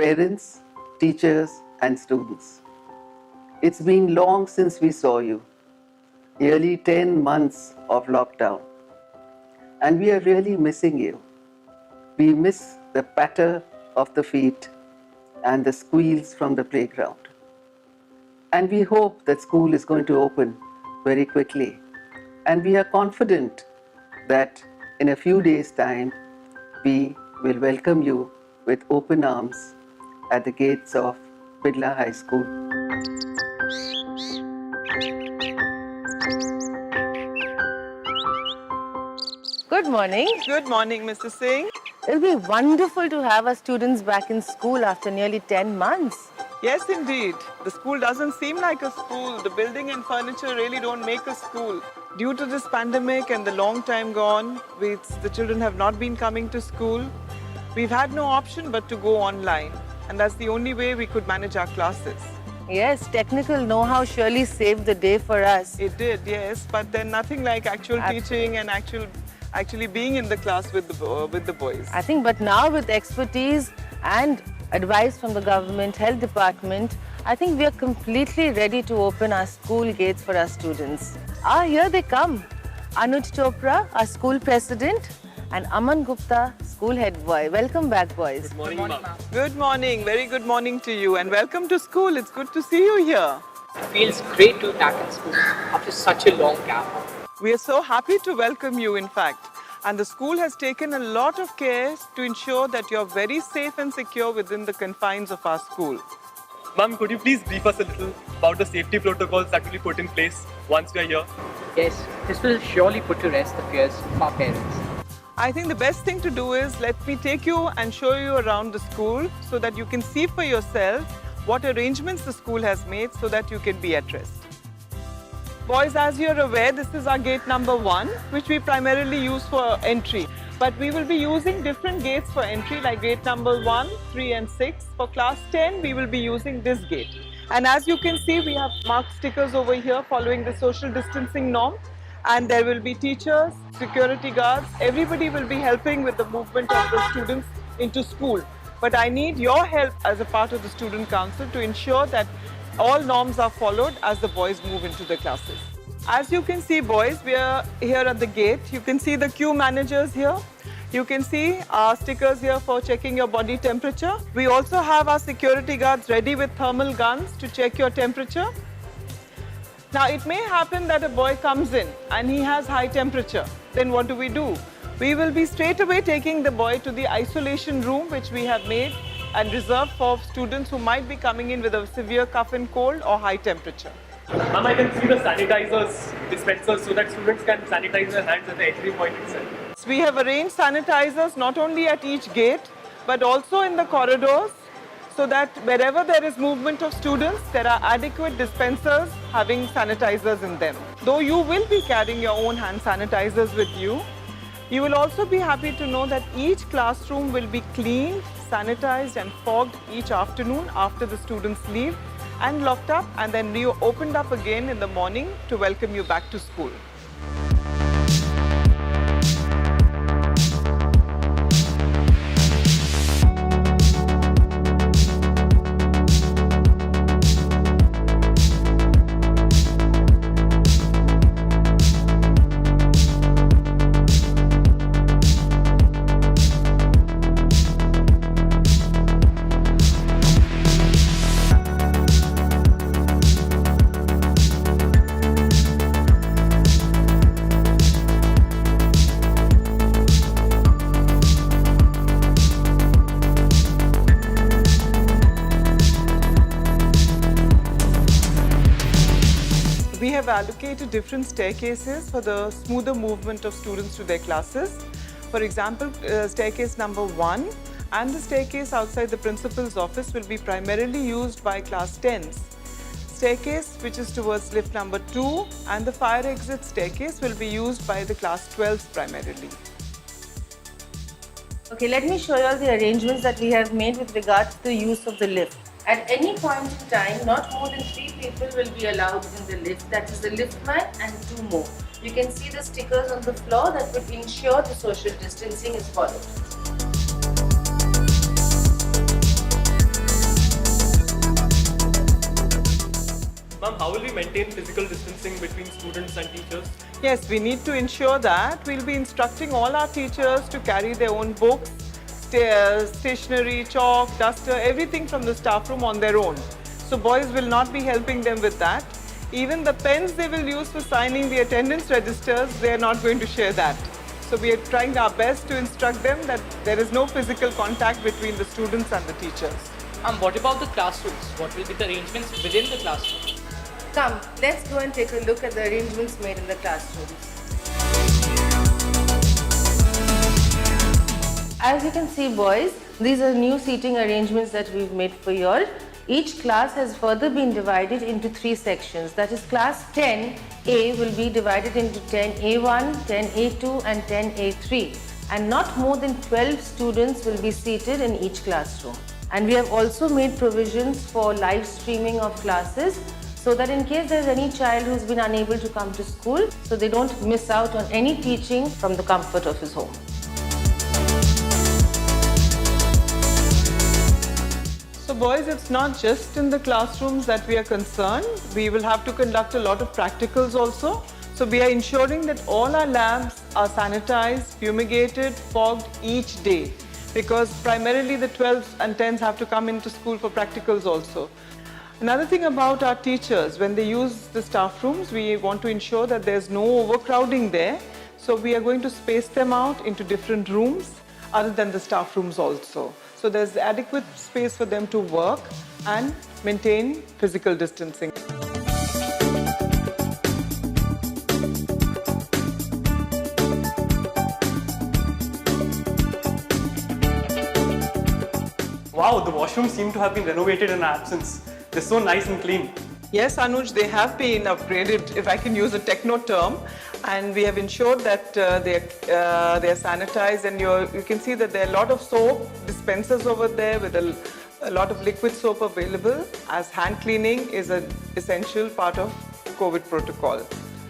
parents, teachers, and students. It's been long since we saw you, nearly 10 months of lockdown, and we are really missing you. We miss the patter of the feet and the squeals from the playground. And we hope that school is going to open very quickly. And we are confident that in a few days' time, we will welcome you with open arms at the gates of Bidla High School. Good morning. Good morning, Mr. Singh. It'll be wonderful to have our students back in school after nearly 10 months. Yes, indeed. The school doesn't seem like a school. The building and furniture really don't make a school. Due to this pandemic and the long time gone, the children have not been coming to school. We've had no option but to go online. And that's the only way we could manage our classes. Yes, technical know-how surely saved the day for us. It did, yes. But then nothing like actual teaching and actually being in the class with the boys. I think, but now with expertise and advice from the government health department, I think we are completely ready to open our school gates for our students. Here they come. Anuj Chopra, our school president, and Aman Gupta, school head boy. Welcome back, boys. Good morning, ma'am. Good morning. Very good morning to you. And welcome to school. It's good to see you here. It feels great to be back in school after such a long gap. We are so happy to welcome you, in fact. And the school has taken a lot of care to ensure that you're very safe and secure within the confines of our school. Ma'am, could you please brief us a little about the safety protocols that will be put in place once we are here? Yes, this will surely put to rest the fears of our parents. I think the best thing to do is let me take you and show you around the school so that you can see for yourself what arrangements the school has made so that you can be at rest. Boys, as you're aware, this is our gate number 1, which we primarily use for entry. But we will be using different gates for entry, like gate number 1, 3 and 6. For class 10, we will be using this gate. And as you can see, we have marked stickers over here following the social distancing norm. And there will be teachers, security guards, everybody will be helping with the movement of the students into school. But I need your help as a part of the student council to ensure that all norms are followed as the boys move into the classes. As you can see, boys, we are here at the gate. You can see the queue managers here. You can see our stickers here for checking your body temperature. We also have our security guards ready with thermal guns to check your temperature. Now, it may happen that a boy comes in and he has high temperature. Then what do? We will be straight away taking the boy to the isolation room, which we have made and reserved for students who might be coming in with a severe cough and cold or high temperature. Ma'am, I can see the sanitizers dispensers so that students can sanitize their hands at the entry point itself. So we have arranged sanitizers not only at each gate, but also in the corridors, so that wherever there is movement of students, there are adequate dispensers having sanitizers in them. Though you will be carrying your own hand sanitizers with you, you will also be happy to know that each classroom will be cleaned, sanitized and fogged each afternoon after the students leave and locked up and then reopened up again in the morning to welcome you back to school. We have allocated different staircases for the smoother movement of students to their classes. For example, staircase number 1 and the staircase outside the principal's office will be primarily used by class 10s. Staircase, which is towards lift number 2, and the fire exit staircase will be used by the class 12s primarily. Okay, let me show you all the arrangements that we have made with regards to the use of the lift. At any point in time, not more than 3 people will be allowed in the lift. That is the liftman and 2 more. You can see the stickers on the floor that would ensure the social distancing is followed. Ma'am, how will we maintain physical distancing between students and teachers? Yes, we need to ensure that. We'll be instructing all our teachers to carry their own books, stationery, chalk, duster, everything from the staff room on their own. So boys will not be helping them with that. Even the pens they will use for signing the attendance registers, they are not going to share that. So we are trying our best to instruct them that there is no physical contact between the students and the teachers. What about the classrooms? What will be the arrangements within the classroom? Come, let's go and take a look at the arrangements made in the classrooms. As you can see, boys, these are new seating arrangements that we've made for you all. Each class has further been divided into 3 sections. That is, class 10A will be divided into 10A1, 10A2 and 10A3. And not more than 12 students will be seated in each classroom. And we have also made provisions for live streaming of classes, so that in case there's any child who's been unable to come to school, so they don't miss out on any teaching from the comfort of his home. So boys, it's not just in the classrooms that we are concerned. We will have to conduct a lot of practicals also. So we are ensuring that all our labs are sanitized, fumigated, fogged each day, because primarily the 12s and 10s have to come into school for practicals also. Another thing about our teachers, when they use the staff rooms, we want to ensure that there's no overcrowding there. So we are going to space them out into different rooms other than the staff rooms also. So there's adequate space for them to work and maintain physical distancing. Wow, the washrooms seem to have been renovated in our absence. They're so nice and clean. Yes, Anuj, they have been upgraded, if I can use a techno term, and we have ensured that they are sanitized, and you can see that there are a lot of soap dispensers over there with a lot of liquid soap available, as hand cleaning is an essential part of COVID protocol.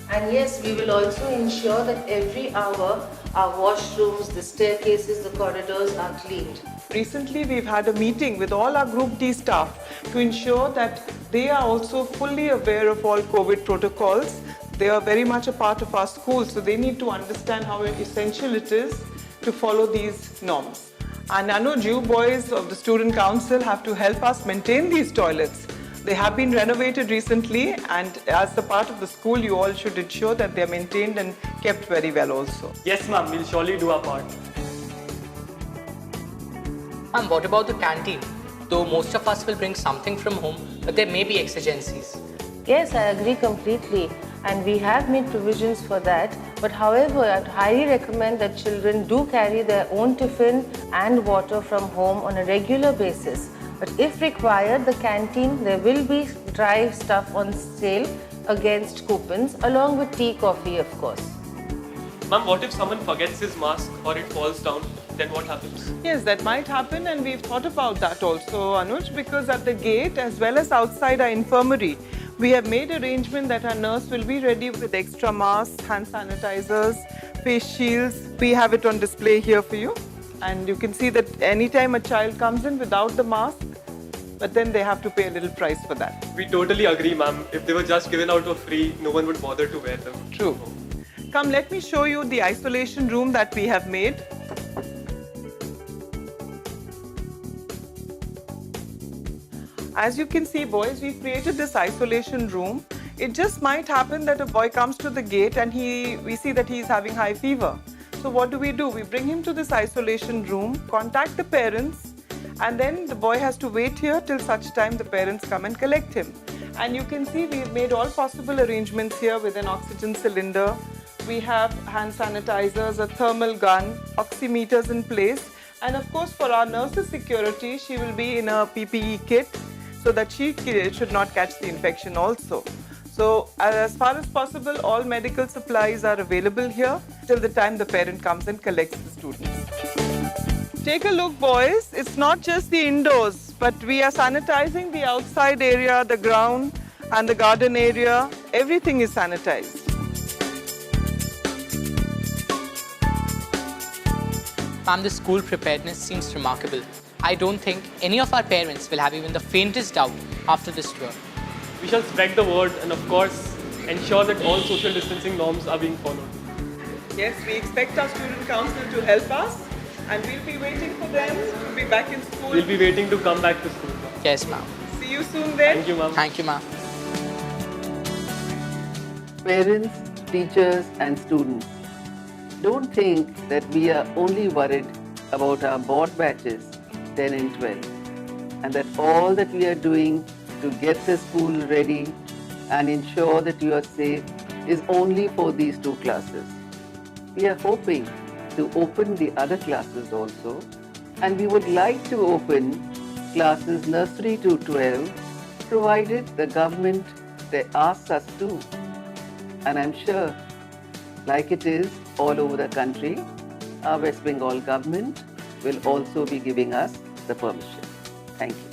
And yes, we will also ensure that every hour our washrooms, the staircases, the corridors are cleaned. Recently, we've had a meeting with all our Group D staff to ensure that they are also fully aware of all COVID protocols. They are very much a part of our school, so they need to understand how essential it is to follow these norms. And Anuj, you boys of the Student Council have to help us maintain these toilets. They have been renovated recently, and as the part of the school, you all should ensure that they are maintained and kept very well also. Yes, ma'am, we'll surely do our part. What about the canteen? Though most of us will bring something from home, but there may be exigencies. Yes, I agree completely. And we have made provisions for that. But however, I'd highly recommend that children do carry their own tiffin and water from home on a regular basis. But if required, the canteen, there will be dry stuff on sale against coupons, along with tea, coffee, of course. Ma'am, what if someone forgets his mask or it falls down? Then what happens? Yes, that might happen, and we've thought about that also, Anuj, because at the gate as well as outside our infirmary, we have made arrangement that our nurse will be ready with extra masks, hand sanitizers, face shields. We have it on display here for you. And you can see that anytime a child comes in without the mask, but then they have to pay a little price for that. We totally agree, ma'am. If they were just given out for free, no one would bother to wear them. True. Come, let me show you the isolation room that we have made. As you can see, boys, we've created this isolation room. It just might happen that a boy comes to the gate and we see that he's having high fever. So what do? We bring him to this isolation room, contact the parents, and then the boy has to wait here till such time the parents come and collect him. And you can see we've made all possible arrangements here with an oxygen cylinder. We have hand sanitizers, a thermal gun, oximeters in place. And of course, for our nurse's security, she will be in a PPE kit so that she should not catch the infection also. So as far as possible, all medical supplies are available here till the time the parent comes and collects the students. Take a look, boys. It's not just the indoors, but we are sanitizing the outside area, the ground and the garden area. Everything is sanitized. Ma'am, the school preparedness seems remarkable. I don't think any of our parents will have even the faintest doubt after this tour. we shall spread the word and of course ensure that all social distancing norms are being followed. Yes, we expect our student council to help us, and we'll be waiting for them to be back in school. We'll be waiting to come back to school. Yes, ma'am. See you soon then. Thank you, ma'am. Thank you, ma'am. Parents, teachers, and students, don't think that we are only worried about our board batches 10 and 12, and that all that we are doing to get the school ready and ensure that you are safe is only for these two classes. We are hoping to open the other classes also, and we would like to open classes nursery to 12, provided the government they asks us to. And I'm sure, like it is all over the country, our West Bengal government will also be giving us the permission. Thank you.